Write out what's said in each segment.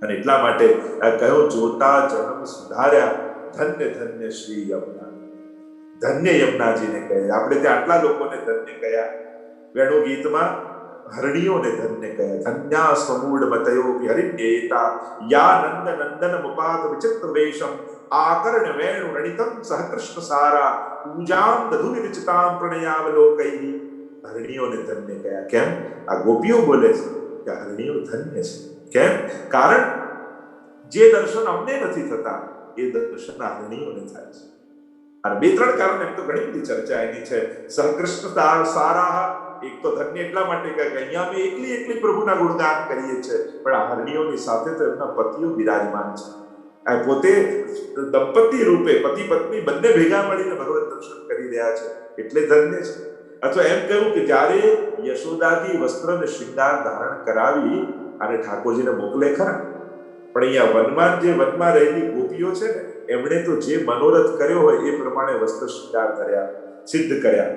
અને એટલા માટે કહ્યું, જોતા જન્મ સુધાર્યા, ધન્ય ધન્ય શ્રી યમુના. ધન્ય યમુનાજીને કહે. આપણે ત્યાં આટલા લોકોને ધન્ય કહ્યા. વેણુ ગીતમાં હરણીઓને ધન્ય કહ્યા. ધન્યા સમૂઢ મતયો હરિણ્યેતા યા નંદ નંદન મુપાત વિચિત્ર વેશમ આકર્ણ વેણુ રણિતમ સહકૃષ્ણ સારા પૂજામ દધુ વિરચતામ પ્રણયાવલોકૈ. હરણીઓને ધન્ય કહ્યા. કેમ? આ ગોપીઓ બોલે છે કે હરણીઓ ધન્ય છે. કેમ? કારણ જે દર્શન અમને નથી થતા એ દર્શન આ હરણીઓને થાય છે. અને બે ત્રણ કારણ એમ તો ઘણી બધી ચર્ચા એની છે. સહકૃષ્ણ સારા, એક તો ધન્ય એટલા માટે કે અહીંયા અમે એકલી પ્રભુના ગુણગાન કરીએ છીએ, પણ આ હરણીઓની સાથે તો એમના પતિઓ બિરાજમાન છે. આ પોતે દંપતી રૂપે પતિ પત્ની બંને ભેગા મળીને ભગવત દર્શન કરી રહ્યા છે, એટલે ધન્ય છે. અથવા એમ કહ્યું કે જ્યારે યશોદાજી વસ્ત્ર અને શૃંગાર ધારણ કરાવી અને ઠાકોરજીને મોકલે ખરા, પણ અહીંયા વનમાં રહેલી ગોપીઓ છે ને, એમણે તો જે મનોરથ કર્યો હોય એ પ્રમાણે વસ્ત્ર શૃંગાર ધર્યા, સિદ્ધ કર્યા.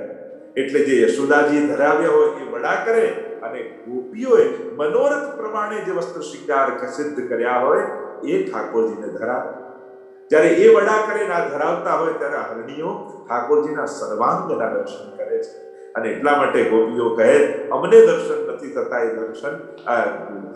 એટલે જે યશોદાજી ધરાવ્યા હોય એ વડા કરે, અને ગોપીઓએ મનોરથ પ્રમાણે જે વસ્ત્ર શૃંગાર સિદ્ધ કર્યા હોય એ ઠાકોરજીને ધરાવે. જ્યારે એ વડા કરે ના ધરાવતા હોય ત્યારે હરણીઓ ઠાકોરજીના સર્વાંગના દર્શન કરે છે. અને એટલા માટે ગોપીઓ કહે, અમને દર્શન નથી થતા, એ દર્શન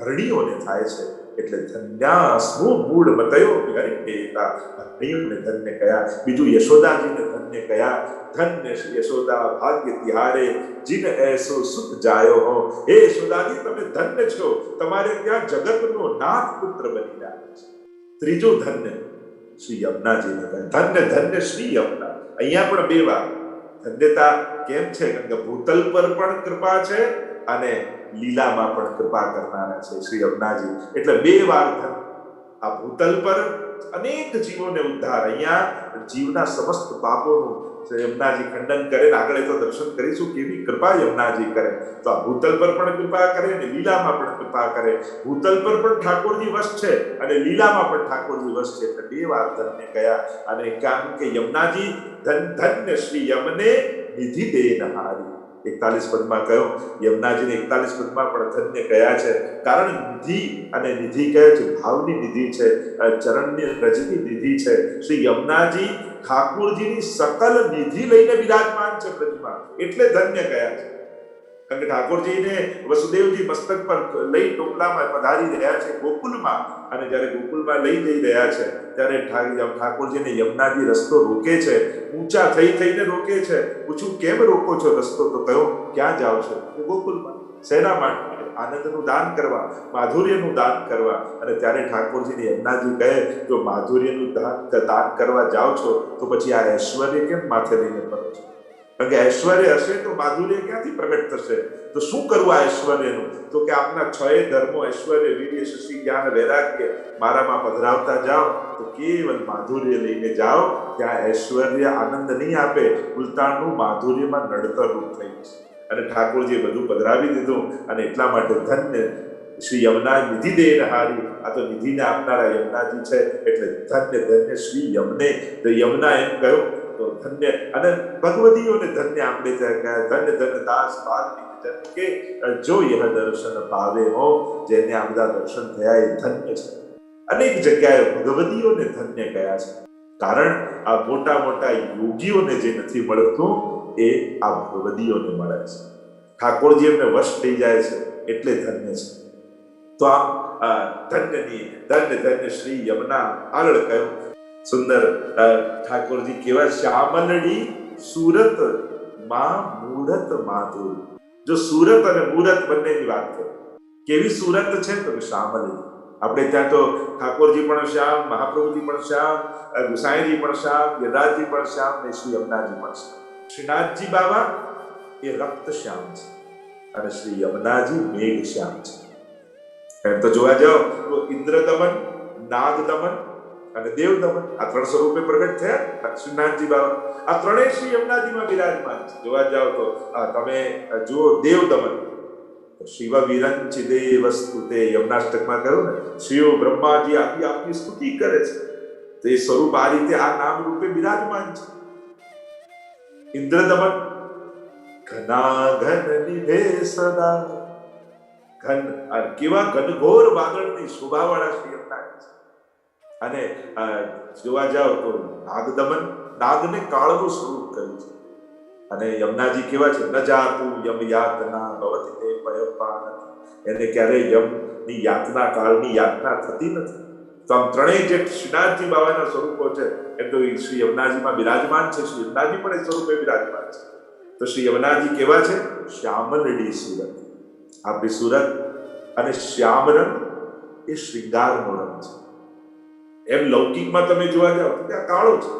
હરણીઓને થાય છે. એટલે ધન્યાસ્મુ મૂળ મતયો હરિણ્યેતા, હરણીઓને ધન્ય કયા. બીજું યશોદાજીને ધન્ય કયા. ધન્ય યશોદા ભાગ્ય તિહારે જીન એસો સુખ જાયો હો. હે યશોદાજી, તમે ધન્ય છો, તમારે ત્યાં જગતનો નાથ પુત્ર બની રહ્યા છે. ત્રીજું ધન્ય શ્રી યમુનાજીને કહે. ધન્ય ધન્ય શ્રી યમુના. અહીંયા પણ બે વાર ધન્યતા કેમ છે? કારણ કે ભૂતલ પર પણ કૃપા છે અને લીલામાં પણ કૃપા કરનારા છે શ્રી યમુનાજી. એટલે બે વાર ધન્ય. આ ભૂતલ પર અનેક જીવોને ઉદ્ધાર, અહીંયા જીવના સમસ્ત પાપોનું યમુનાજી ખંડન કરે. આગળ તો દર્શન કરીશું કેવી કૃપા યમુનાજી કરે. તો આ ભૂતલ પર પણ કૃપા કરે અને લીલામાં પણ કૃપા કરે. ભૂતલ પર પણ ઠાકોરજી વશ છે અને લીલામાં પણ ઠાકોરજી વશ છે. એટલે બે વાર ધન્ય ગયા. અને કારણ કે યમુનાજી ધન્ય શ્રી યમને નિધિ દેનહારી. 41 પદમાં કહ્યું, યમુનાજીને 41 પદમાં પણ ધન્ય કયા છે. કારણ નિધિ, અને નિધિ કહે છે ભાવની નિધિ છે, ચરણની રજની નિધિ છે. શ્રી યમુનાજી ઠાકોરજીની સકલ નિધિ લઈને બિરાજમાન છે બ્રજમાં, એટલે ધન્ય કયા છે. કારણ કે ઠાકોરજીને વસુદેવજી મસ્તક પર લઈ ટોપલામાં પધારી રહ્યા છે ગોકુલમાં, અને જ્યારે ગોકુલમાં લઈ જઈ રહ્યા છે ત્યારે ઠાકોરજીને યમુનાજી રસ્તો રોકે છે. ઊંચા થઈને રોકે છે. પૂછ્યું, કેમ રોકો છો રસ્તો? તો કહ્યું, ક્યાં જાઓ છો? ગોકુલમાં. શેના માટે? આનંદનું દાન કરવા, માધુર્યનું દાન કરવા. અને ત્યારે ઠાકોરજીને યમુનાજી કહે, જો માધુર્યનું દાન કરવા જાઓ છો તો પછી આ ઐશ્વર્ય કેમ માથે લઈને ફરો છો? કારણ કે ઐશ્વર્ય હશે તો માધુર્ય ક્યાંથી પ્રગટ થશે? તો શું કરવું આ ઐશ્વર્યનું? તો કે આપના 6 ધર્મો ઐશ્વર્ય, વીર્ય, શક્તિ, જ્ઞાન, વૈરાગ્ય મારામાં પધરાવતા જાઓ તો કેવલ માધુર્ય લઈને જાઓ. ત્યાં ઐશ્વર્ય આનંદ નહીં આપે, ઉલટાનું માધુર્યમાં નડતર રૂપ થઈ જશે. અને ઠાકોરજીએ બધું પધરાવી દીધું. અને એટલા માટે ધન્ય શ્રી યમુના નિધિ દેનહારી. આ તો નિધિને આપનારા યમુનાજી છે, એટલે ધન્ય ધન્ય શ્રી યમને. તો યમુના એમ કહ્યું તો ધન્ય. અને ભગવતીઓને ધન્ય આપણે ધન્ય ધન્ય દાસ ભાગ કે જો યહ દર્શન પાવે હો. જેને આ બધા દર્શન થયા એ ધન્ય છે. અનેક જગ્યાએ ભગવતીઓને ધન્ય કયા છે. કારણ આ મોટા મોટા યોગીઓને જે નથી મળતું એ આ ભગવતીઓને મળે છે. ઠાકોરજી એમને વશ થઈ જાય છે, એટલે ધન્ય છે. તો આમ ધન્ય શ્રી યમુના. આગળ કહ્યું સુંદર ઠાકોરજી કેવા શ્યામલડી સુરત માં મૂરત માધુર. જો સુરત અને મૂરત બંનેની વાત કરો, કેવી સુરત છે તો શ્યામલડી. આપણે ત્યાં તો ઠાકોરજી પણ શ્યામ, મહાપ્રભુજી પણ શ્યામ, ગુસાઈજી પણ શ્યામ, યદાજી પણ શ્યામ, ને શ્રી યમુનાજી પણ શ્યામ. શ્રીનાથજી બાબા એ રક્ત શ્યામ છે અને શ્રી યમુનાજી મેઘ શ્યામ છે. એમ તો જોવા જાઓ તો ઇન્દ્ર દમન, નાગ દમન અને દેવ દમન, આ 3 સ્વરૂપે પ્રગટ થયા શ્રીનાથજી બાબા. આ ત્રણેય શ્રી યમુનાજીમાં બિરાજમાન છે. જોવા જાઓ તો તમે જુઓ દેવ દમન, શિવ વિરંચિદે વસ્તુતે યમુનાષ્ટકમાં કહ્યું ને, શિવ બ્રહ્માજી આદિ આપની સ્તુતિ કરે છે. તો એ સ્વરૂપ આ રીતે આ નામ રૂપે બિરાજમાન છે. ઇન્દ્ર દમન ઘના ઘન નિભે સદા, કેવા ઘનઘોર વાદળની શોભાવાળા શ્રી યમુનાજી છે. અને જોવા જાઓ તો નાગને કાળનું સ્વરૂપ કર્યું છે. અને યમુનાજી કેવા છે? ન જાતું યમ યાતના ભવતિ તે પયપાન, એને ક્યારેય યમની યાતના, કાળની યાતના થતી નથી. તો આમ ત્રણેય જે શ્રીનાથજી બાબાના સ્વરૂપો છે એમ તો શ્રી યમુનાજીમાં બિરાજમાન છે. શ્રી યમુનાજી પણ એ સ્વરૂપે બિરાજમાન છે. તો શ્રી યમુનાજી કેવા છે? શ્યામલડી સુરત. આપણી સુરત અને શ્યામ રંગ એ શ્રૃંગારનો રંગ છે. એમ લૌકિકમાં તમે જોવા જાઓ તો ત્યાં કાળો છે,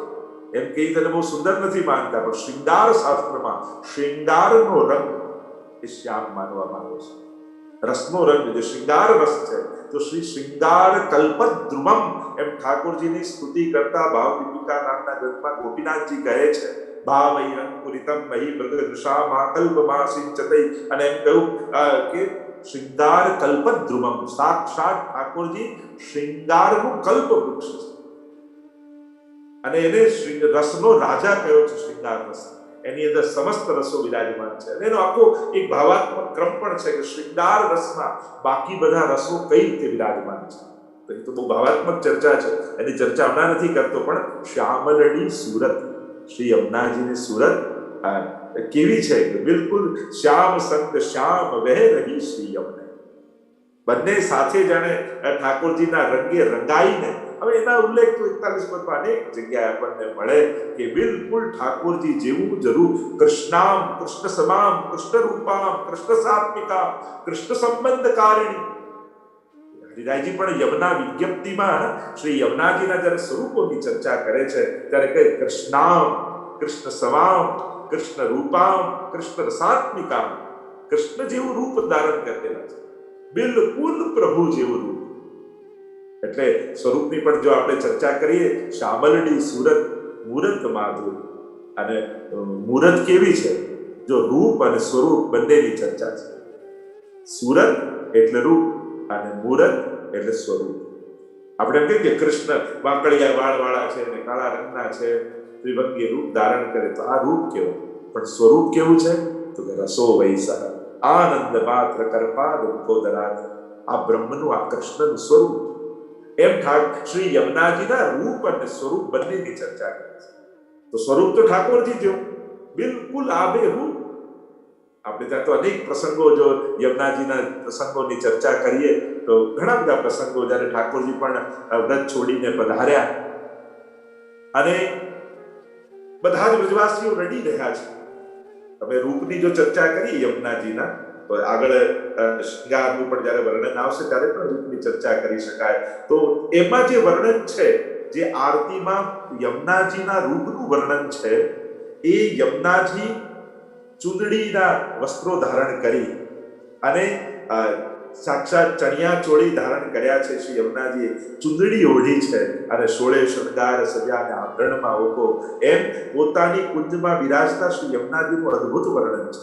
એમ કહી તને બહુ સુંદર નથી માનતા, પણ શ્રૃંગાર શાસ્ત્રમાં શ્રૃંગારનો રંગ એ શ્યામ માનવામાં આવે છે. રસનો રંગ જે શ્રૃંગાર રસ છે, તો શ્રી શ્રૃંગાર કલ્પદ્રુમમ એમ ઠાકોરજીની સ્તુતિ કરતા ભાવ દીપિકા નામના ગ્રંથમાં ગોપીનાથજી કહે છે, ભાવૈરંકુરિતમ મહી મૃગદૃષા મા કલ્પમા સિંચતૈ. અને એમ કહ્યું કે શ્રૃંગાર કલ્પદ્રુમમ, સાક્ષાત ઠાકોરજી શ્રૃંગારનું કલ્પ વૃક્ષ છે. અને એને રસનો રાજા કયો છે, શ્રૃંગાર રસ. એની અંદર સમસ્ત રસો વિરાજમાન છે. અને એનો આખો એક ભાવાત્મક ક્રમ પણ છે કે શ્રૃંગાર રસમાં બાકી બધા રસો કઈ રીતે વિરાજમાન છે. તો એ તો બહુ ભાવાત્મક ચર્ચા છે, એની ચર્ચા હમણાં નથી કરતો. પણ શ્યામલડી સુરત, શ્રી યમુનાજીની સુરત કેવી છે? બિલકુલ શ્યામ સંત શ્યામ વહે રહી શ્રી યમુના. બંને સાથે જાણે ઠાકોરજીના રંગે રંગાઈને. હવે એના ઉલ્લેખ તો 41 પદમાં અનેક જગ્યાએ આપણને મળે કે બિલકુલ ઠાકોરજી જેવું જરૂર કૃષ્ણામ કૃષ્ણ સમામ કૃષ્ણ રૂપામ કૃષ્ણ સાત્મિકા કૃષ્ણ સંબંધકારિણી. હરિરાયજી પણ યમુના વિજ્ઞપ્તિમાં શ્રી યમુનાજીના જ્યારે સ્વરૂપોની ચર્ચા કરે છે ત્યારે કહે કૃષ્ણામ કૃષ્ણ સમામ કૃષ્ણ રૂપામ કૃષ્ણ રસાત્મિકા. કૃષ્ણ જેવું રૂપ ધારણ કરેલા છે, બિલકુલ પ્રભુ જેવું રૂપ. એટલે સ્વરૂપની પણ જો આપણે ચર્ચા કરીએ, શ્યામલડી સુરત મૂરત માધુર. અને મૂરત કેવી છે? જો રૂપ અને સ્વરૂપ બંનેની ચર્ચા છે. સુરત એટલે રૂપ અને મૂરત એટલે સ્વરૂપ. આપણે એમ કહીએ કે કૃષ્ણ વાંકડિયા વાળવાળા છે અને કાળા રંગના છે, ત્રિભંગી રૂપ ધારણ કરે, તો આ રૂપ કેવું? પણ સ્વરૂપ કેવું છે? તો કે રસો વૈસા આનંદ માત્ર કરપાદ ઉદ્બોધરાત. આ બ્રહ્મનું, આ કૃષ્ણનું સ્વરૂપ. એમ શ્રી યમુનાજીના રૂપ અને સ્વરૂપ બંનેની ચર્ચા કરે છે. તો સ્વરૂપ તો ઠાકોરજી જેવું, બિલકુલ આબેહૂબ. આપણે ત્યાં તો અનેક પ્રસંગો, જો યમુનાજીના પ્રસંગોની ચર્ચા કરીએ તો ઘણા બધા પ્રસંગો, જ્યારે ઠાકોરજી પણ વ્રત છોડીને પધાર્યા અને બધા જ વ્રજવાસીઓ રડી રહ્યા છે. તમે રૂપની જો ચર્ચા કરીએ યમુનાજીના, તો આગળ શૃંગારનું પણ જ્યારે વર્ણન આવશે ત્યારે પણ રૂપની ચર્ચા કરી શકાય. તો એમાં જે વર્ણન છે, જે આરતીમાં યમુનાજીના રૂપનું વર્ણન છે, એ યમુનાજી ચૂંદડીના વસ્ત્રો ધારણ કરી અને સાક્ષાત ચણિયા ચોળી ધારણ કર્યા છે. શ્રી યમુનાજીએ ચૂંદડી ઓઢી છે અને સોળે શણગાર સજાને આભરણમાં ઓકો. એમ પોતાની કુંજમાં બિરાજતા શ્રી યમુનાજીનું અદ્ભુત વર્ણન છે.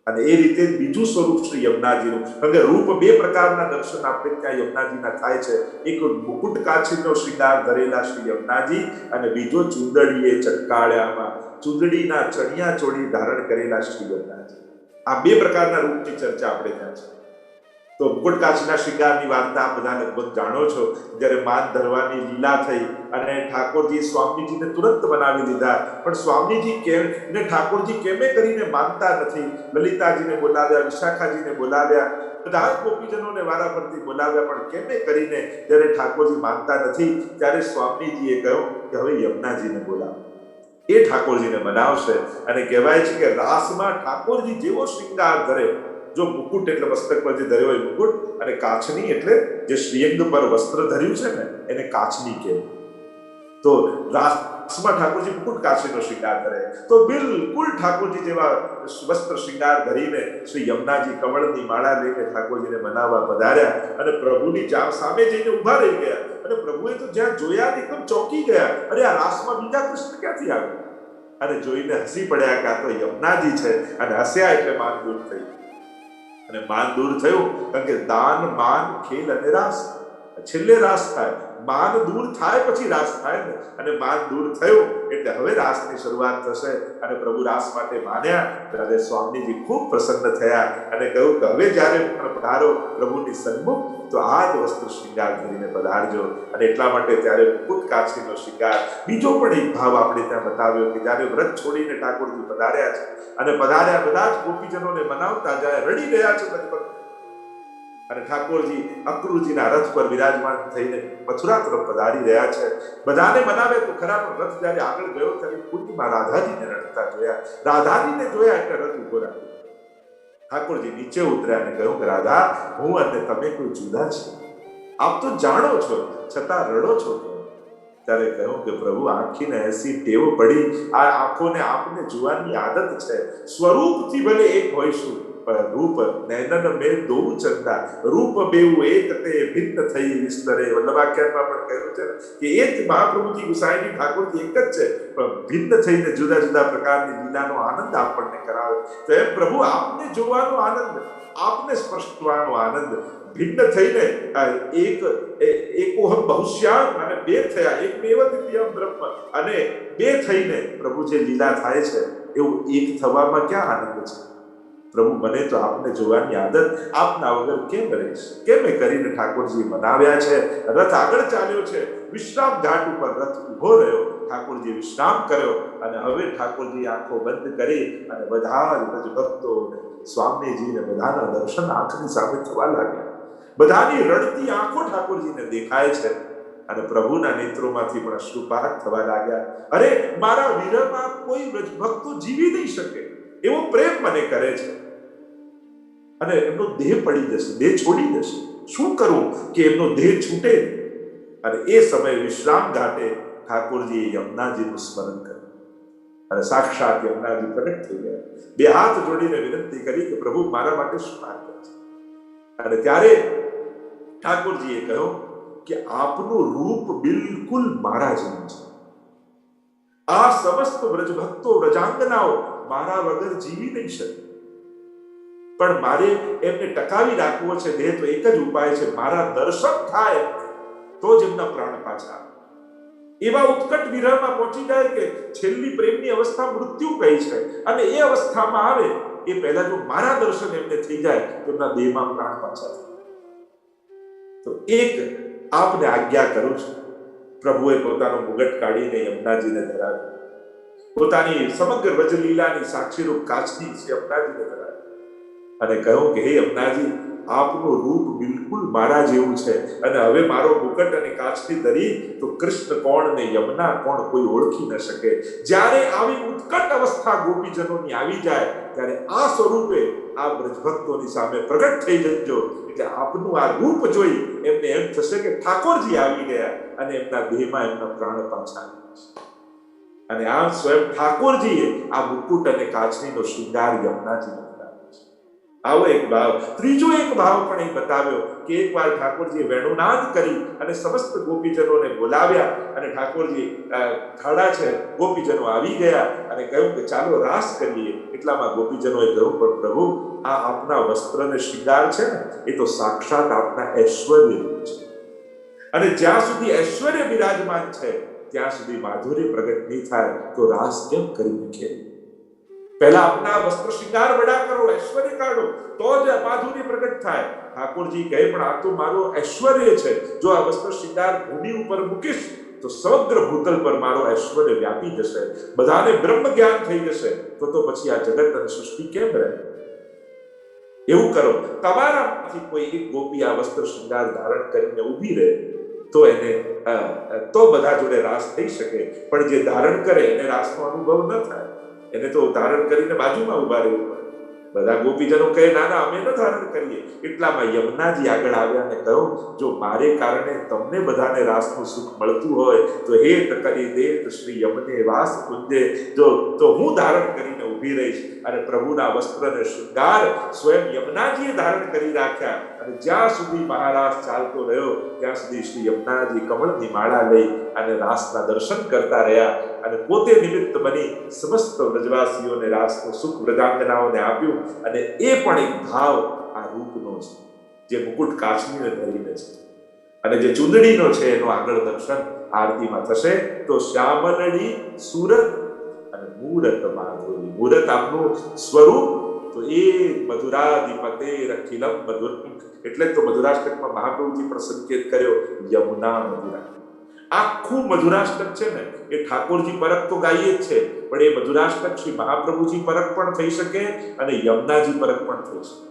અને એ રીતે બીજું સ્વરૂપ શ્રી યમુનાજીનું, કારણ કે રૂપ બે પ્રકારના દર્શન આપણે ત્યાં યમુનાજીના થાય છે. એક મુકુટ કાછીનો શૃંગાર ધરેલા શ્રી યમુનાજી, અને બીજો ચૂંદડીએ ચટકાળ્યામાં ચૂંદડીના ચણિયા ચોળી ધારણ કરેલા શ્રી યમુનાજી. આ બે પ્રકારના રૂપની ચર્ચા આપણે ત્યાં છે. તો મુકુટ કાછીના શૃંગારની વાર્તા બધા લગભગ જાણો છો. જ્યારે માન ધરવાની લીલા થઈ અને ઠાકોરજી સ્વામીજીને તુરંત બનાવી દીધા, પણ સ્વામીજી કેમ ને ઠાકોરજી કેમે કરીને માનતા નથી. લલિતાજીને બોલાવ્યા, વિશાખાજીને બોલાવ્યા, બધા ગોપીજનોને વારાફરતી બોલાવ્યા, પણ કેમે કરીને જ્યારે ઠાકોરજી માનતા નથી, ત્યારે સ્વામીજીએ કહ્યું કે હવે યમુનાજીને બોલાવો, એ ઠાકોરજીને મનાવશે. અને કહેવાય છે કે રાસમાં ઠાકોરજી જેવો શૃંગાર ધરે, જો મુકુટ એટલે મસ્તક પર જે ધર્યો હોય મુકુટ, અને કાચની એટલે જે શ્રીઅંગ પર વસ્ત્ર ધર્યું છે ને એને કાચની કહેવાય. તો રાસમાં ઠાકોરજી મુકુટ કાચીનો શૃંગાર ધરે, તો બિલકુલ ઠાકોરજી જેવા વસ્ત્ર શૃંગાર ધરીને શ્રી યમુનાજી કમળની માળા લઈને ઠાકોરજીને મનાવવા પધાર્યા. અને પ્રભુની સામે જઈને ઉભા રહી ગયા. અને પ્રભુએ તો જ્યાં જોયા એકદમ ચોંકી ગયા, અરે આ રાસમાં બીજા કૃષ્ણ ક્યાંથી આવ્યા? અને જોઈને હસી પડ્યા કે આ તો યમુનાજી છે. અને હસ્યા એટલે માન દૂર થઈ. અને માન દૂર થયું કારણ કે દાન, માન, ખેલ અને રાસ, છેલ્લે રાસ થાય. માન દૂર થાય પછી રાસ થાય ને, અને માન દૂર થયું એટલે હવે રાસની શરૂઆત થશે. અને પ્રભુ રાસ માટે માન્યા ત્યારે સ્વામીજી ખૂબ પ્રસન્ન થયા અને કહ્યું કે હવે જ્યારે પધારો પ્રભુની સન્મુખ તો આ જ વસ્તુ શૃંગાર કરીને પધારજો. અને એટલા માટે ત્યારે મુકુટ કાછીનો શૃંગાર બીજો પણ એક ભાવ આપણે ત્યાં બતાવ્યો કે જ્યારે વ્રત છોડીને ઠાકોરજી પધાર્યા છે અને પધાર્યા બધા જ ગોપીજનોને મનાવતા જાય, રડી રહ્યા છે બધે. અને ઠાકોરજી અક્રૂરજીના રથ પર વિરાજમાન થઈને મથુરા તરફ પધારી રહ્યા છે. બધાને મનાવે તો ખરા, પણ રથ જ્યારે આગળ ગયો ત્યારે કુંજમાં રાધાજીને રડતા જોયા. રાધાજીને જોયા એટલે રથ ઉભો રાખ્યો. ઠાકોરજી નીચે ઉતર્યા અને કહ્યું કે રાધા, હું અને તમે કોઈ જુદા છે? આપ તો જાણો છો છતાં રડો છો. ત્યારે કહ્યું કે પ્રભુ, આંખીને એસી ટેવ પડી, આ આંખોને આપને જોવાની આદત છે. સ્વરૂપથી ભલે એક હોઈશું પણ રૂપ નયનન મેં દોઉ ચંદા, રૂપ બેઉ એક તે ભિન્ન થઈ વિસ્તરે. વલ્લભાખ્યાનમાં પણ કહ્યું છે કે એ જ મહાપ્રભુજી ગુસાઈની ઠાકોરજી એક જ છે, પણ ભિન્ન થઈને જુદા જુદા પ્રકારની લીલાનો આનંદ આપણને કરાવે. તો એમ પ્રભુ આપને જોવાનો આનંદ, આપને સ્પર્શવાનો આનંદ, ભિન્ન થઈને એકોહમ બહુશ્યામ અને બે થયા, એકમેવ દ્વિતીયમ બ્રહ્મ, અને બે થઈને પ્રભુ જે લીલા થાય છે એવું એક થવામાં ક્યાં આનંદ છે? પ્રભુ, મને તો આપને જોવાની આદત, આપના વગર કેમ રહીશ? કેમ કરીને ઠાકોરજી મનાવ્યા છે. રથ આગળ ચાલ્યો છે, વિશ્રામ ઘાટ ઉપર રથ ઉભો રહ્યો, ઠાકોરજી વિશ્રામ કર્યો અને હવે ઠાકોરજી આંખો બંધ કરી અને બધા જ ભક્તો સ્વામીજીને બધાના દર્શન આંખની સામે થવા લાગ્યા. બધાની રડતી આંખો ઠાકોરજીને દેખાય છે અને પ્રભુના નેત્રોમાંથી પણ અશ્રુપાત થવા લાગ્યા. અરે, મારા વિરહમાં કોઈ ભક્તો જીવી નહીં શકે એવો પ્રેમ મને કરે છે અને એમનો દેહ પડી જશે, દેહ છોડી જશે. શું કરું કે એમનો દેહ છૂટે? અને એ સમયે વિશ્રામ ઘાટે ઠાકોરજીએ યમુનાજીનું સ્મરણ કર્યું અને સાક્ષાત યમુનાજી પ્રગટ થઈ ગયા. બે હાથ જોડીને વિનંતી કરી કે પ્રભુ, મારા માટે શું આજ્ઞા છે? અને ત્યારે ઠાકોરજીએ કહ્યું કે આપનું રૂપ બિલકુલ મારા જેવું છે. આ સમસ્ત વ્રજભક્તો, વ્રજાંગનાઓ મારા વગર જીવી નહીં શકે, પણ મારે એમને ટકાવી રાખવો છે. દેહ તો એક જ ઉપાય છે, મારા દર્શન થાય તો જ એમના પ્રાણ પાછા આવે. એવા ઉત્કટ વિરહમાં પહોંચી જાય કે છેલ્લી પ્રેમની અવસ્થા મૃત્યુ કહી છે, અને એ અવસ્થામાં આવે એ પહેલા જો મારા દર્શન એમને થઈ જાય તો એમના દેહમાં પ્રાણ પાછા થાય. તો એક આપને આજ્ઞા કરું છું. પ્રભુએ પોતાનો મુગટ કાઢીને યમુનાજીને ધરાવ્યો, પોતાની સમગ્ર વ્રજલીલાની સાક્ષીરૂપ કાચની યમુનાજીને ધરાવ્યો અને કહ્યું કે હે યમુનાજી, આપનું રૂપ બિલકુલ મારા જેવું છે અને હવે મારો મુકટ અને કાચની ધરી તો કૃષ્ણ કોણ ને યમુના કોણ કોઈ ઓળખી ન શકે. જ્યારે આવી ઉત્કટ અવસ્થા ગોપીજનોની આવી જાય ત્યારે આ સ્વરૂપે આ બ્રજભક્તોની સામે પ્રગટ થઈ જજો. એટલે આપનું આ રૂપ જોઈ એમને એમ થશે કે ઠાકોરજી આવી ગયા અને એમના દેહમાં એમના પ્રાણ પાછા આવ્યા. અને આમ સ્વયં ઠાકોરજીએ આ મુકુટ અને કાચનીનો શૃંગાર યમુનાજીને આવો એક ભાવ. ત્રીજો એક ભાવ પણ એ બતાવ્યો કે એકવાર ઠાકોરજીએ વેણુનાદ કરી અને સમસ્ત ગોપીજનોને બોલાવ્યા અને ઠાકોરજી ખાડા છે, ગોપીજનો આવી ગયા અને કહ્યું કે ચાલો રાસ કરીએ. એટલામાં ગોપીજનોએ કહ્યું, પણ પ્રભુ, આ આપના વસ્ત્ર અને શૃંગાર છે ને એ તો સાક્ષાત આપના ઐશ્વર્ય છે, અને જ્યાં સુધી ઐશ્વર્ય બિરાજમાન છે ત્યાં સુધી માધુર્ય પ્રગટ નહીં થાય તો રાસ કેમ કરી મૂકે? પહેલા આપના વસ્ત્ર શૃંગાર બડા કરો, ઐશ્વર્ય કાઢો, તો જ માધુર્ય પ્રગટ થાય. ઠાકોરજી કહે, પણ આ તો મારો ઐશ્વર્ય છે. જો આ વસ્ત્ર શૃંગાર ભૂમિ ઉપર મૂકીશ તો સમગ્ર ભૂતલ પર મારો ઐશ્વર્ય વ્યાપી જશે, બધાને બ્રહ્મ જ્ઞાન થઈ જશે, તો પછી આ જગત અને સૃષ્ટિ કેમ રહે? એવું કરો, તમારામાંથી કોઈ એક ગોપી આ વસ્ત્ર શૃંગાર ધારણ કરીને ઊભી રહે તો એને તો બધા જોડે રાસ થઈ શકે, પણ જે ધારણ કરે એને રાસનો અનુભવ ન થાય. એને તો ધારણ કરીને બાજુમાં ઉભા રહેવું પડે. બધા ગોપીજનો કહે, ના ના, અમે ન ધારણ કરીએ. એટલામાં યમુનાજી આગળ આવ્યા અને કહ્યું, જો મારે કારણે તમને બધાને રાસનું સુખ મળતું હોય તો હે કરી દે શ્રી યમને વાસ કુંજે, તો હું ધારણ કરીને ઊભી રહીશ. અને પ્રભુના વસ્ત્ર અને શૃંગાર સ્વયં યમુનાજીએ ધારણ કરી રાખ્યા. અને જ્યાં સુધી મહારાસ ચાલતો રહ્યો ત્યાં સુધી શ્રી યમુનાજી કમળની માળા લઈ અને રાસના દર્શન કરતા રહ્યા અને પોતે નિમિત્ત બની સમસ્ત વ્રજવાસીઓને રાસનું સુખ વ્રજાંગનાઓને આપ્યું. અને એ પણ એક ભાવ આ રૂપનો છે જે મુકુટ કાચનીને ધરીને છે. અને જે ચૂંદડીનો છે એનું આગળ દર્શન આરતીમાં થશે. તો શ્યામલડી સુરત અને મૂરત માધુરી. મૂરત આપનું સ્વરૂપ, તો એ મધુરાધિપતે રખિલમ મધુર, એટલે તો મધુરાષ્ટકમાં મહાપ્રભુજી પણ સંકેત કર્યો યમુના મધુરા. આખું મધુરાષ્ટક છે ને એ ઠાકોરજી પરક તો ગાઈએ જ છે, પણ એ મધુરાષ્ટક શ્રી મહાપ્રભુજી પરક પણ થઈ શકે અને યમુનાજી પરક પણ થઈ શકે.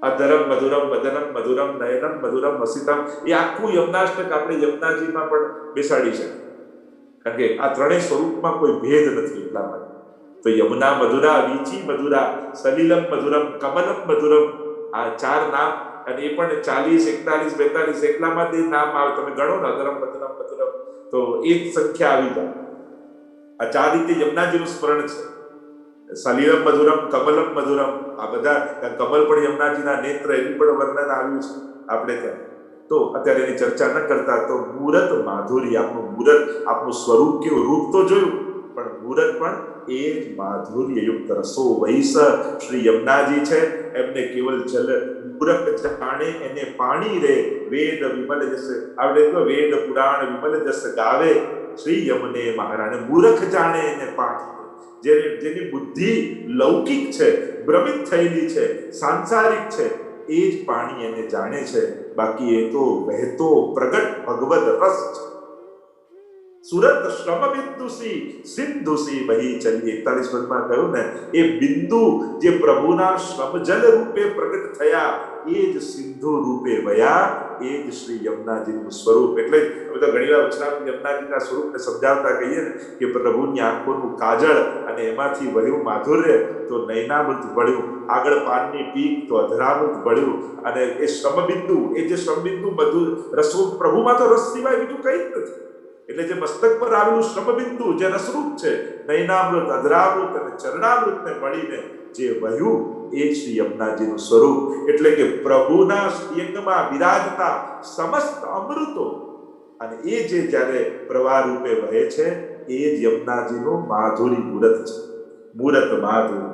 અધરમ મધુરમ વદનમ મધુરમ નયનમ મધુરમ વસિતમ, એ આખું યમુનાષ્ટક આપણે યમુનાજીમાં પણ બેસાડી શકીએ, કારણ કે આ ત્રણેય સ્વરૂપમાં કોઈ ભેદ નથી. એટલા માટે તો યમુના મધુરા, વીચી મધુરા, સલિલમ મધુરમ, કમલમ મધુરમ, આ ચાર નામ, અને એ પણ 40, 41, 42 એટલામાં તે નામ આવે. તમે ગણો ને અધરમ મધુરમ મધુરમ, તો એક સંખ્યા આવી જાય. આ ચાર રીતે યમુનાજીનું સ્મરણ છે. સલિલમ મધુરમ, કમલમ મધુરમ, આ બધા, કમલ પણ યમુનાજીના નેત્ર, એનું પણ વર્ણન આવ્યું છે આપણે ત્યાં. તો અત્યારે એની ચર્ચા ન કરતા, તો મૂરત માધુરી, આપણું મૂરત, આપણું સ્વરૂપ કેવું, રૂપ તો જોયું, પણ મૂરત પણ એ જ માધુર્ય યુક્ત રસો વૈસ શ્રી યમુનાજી છે. એમને કેવલ જલ મૂરખ જાણે એને પાણી રે, વેદ વિમલ જસ, આપણે તો વેદ પુરાણ વિમલ જસ ગાવે શ્રી યમને મહારાણે. મૂરખ જાણે એને પાણી, જેની બુદ્ધિ લૌકિક છે, ભ્રમિત થયેલી છે, સાંસારિક છે, એ જ પાણી એને જાણે છે. બાકી એ તો વહેતો પ્રગટ ભગવદ રસ છે. સુરત શ્રમ બિંદુસી સિંધુસી વહી ચલી, 41 પદમાં કહ્યું ને, એ બિંદુ જે પ્રભુના શ્રમજલ રૂપે પ્રગટ થયા, એ જ સિંધુ રૂપે વયા, એ જ શ્રી યમુનાજીનું સ્વરૂપ. એટલે અમે તો ઘણી વાર વચનામૃત યમુનાજીના સ્વરૂપને સમજાવતા કહીએ ને કે પ્રભુની આંખોનું કાજળ અને એમાંથી વહ્યું માધુર્ય, તો નયનામૃત વળ્યું, આગળ પાનની પીક તો અધરામૃત વળ્યું, અને એ શ્રમબિંદુ, એ જે શ્રમબિંદુ મધુર રસો, પ્રભુમાં તો રસ સિવાય બીજું કંઈ જ નથી. એટલે જે મસ્તક પર આવેલું શ્રમબિંદુ જે રસરૂપ છે, નયનામૃત, અધરામૃત અને ચરણામૃતને મળીને જે વહ્યું, એ શ્રી યમુનાજીનું સ્વરૂપ. એટલે કે પ્રભુના શ્રીઅંગમાં બિરાજતા સમસ્ત અમૃતો, અને એ જે જ્યારે પ્રવાહ રૂપે વહે છે, એ જ યમુનાજીનું માધુરી મૂરત છે. મૂરત માધુરી,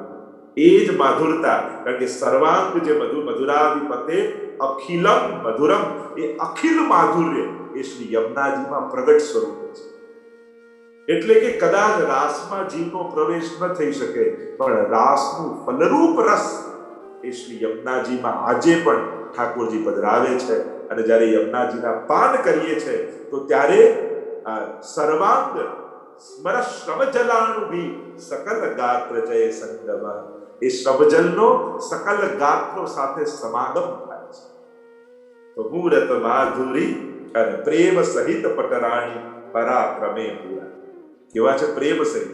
એ જ માધુરતા, કારણ કે સર્વાંગ જે મધુરાધિપતે અખિલમ મધુરમ, એ અખિલ માધુર્ય એ શ્રી યમુનાજીમાં પ્રગટ સ્વરૂપ છે. એટલે કે કદાચ રાસમાં જીવનો પ્રવેશ ન થઈ શકે, પણ રાસનું ફલરૂપ રસ એ શ્રી યમુનાજીમાં આજે પણ ઠાકોરજી પધરાવે છે. અને જ્યારે યમુનાજીના પાન કરીએ છે, તો ત્યારે સર્વાંગ સ્મર શ્રમજલાનુભી સકલ ગાત્ર જય સંગમ, એ શ્રમજલનો સકલ ગાત્રો સાથે સમાગમ થાય છે. તો મૂરત માધુરી અને પ્રેમ સહિત પટરાણી પરાક્રમે પૂરા. કેવા છે પ્રેમ સહિત?